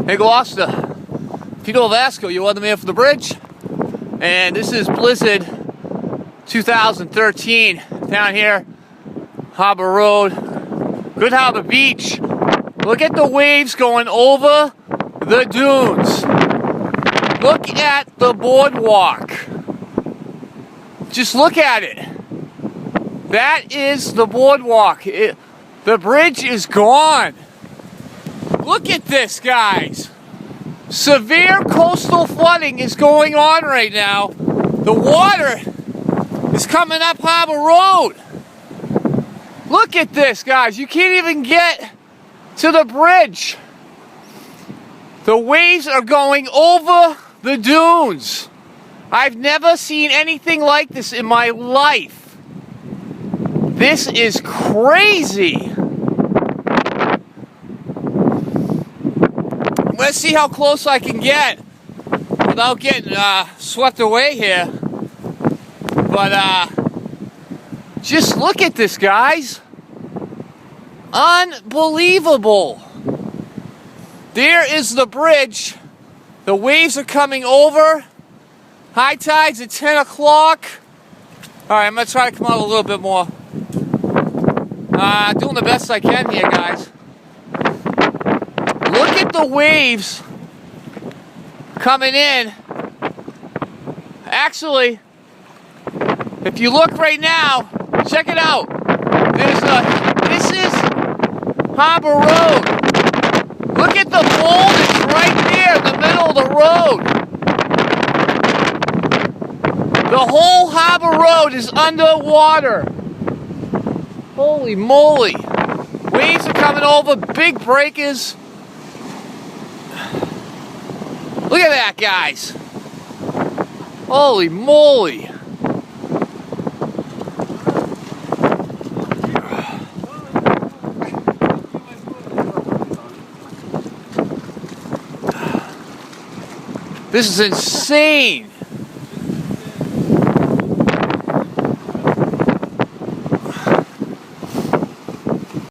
Hey Gloucester, if you know Vasco, you're on the man for the bridge. And this is Blizzard 2013 down here, Harbor Road, Good Harbor Beach. Look at the waves going over the dunes. Look at the boardwalk. Just look at it. That is the boardwalk. The bridge is gone. Look at this, guys. Severe coastal flooding is going on right now. The water is coming up Harbor Road. Look at this, guys. You can't even get to the bridge. The waves are going over the dunes. I've never seen anything like this in my life. This is crazy. Let's see how close I can get without getting swept away here. But just look at this, guys. Unbelievable. There is the bridge. The waves are coming over. High tide's at 10 o'clock. All right, I'm going to try to come out a little bit more. Doing the best I can here, guys. Look at the waves coming in. Actually, if you look right now, check it out. This is Harbor Road. Look at the boulders right there in the middle of the road. The whole Harbor Road is underwater. Holy moly. Waves are coming over, big breakers. Look at that, guys. Holy moly. This is insane.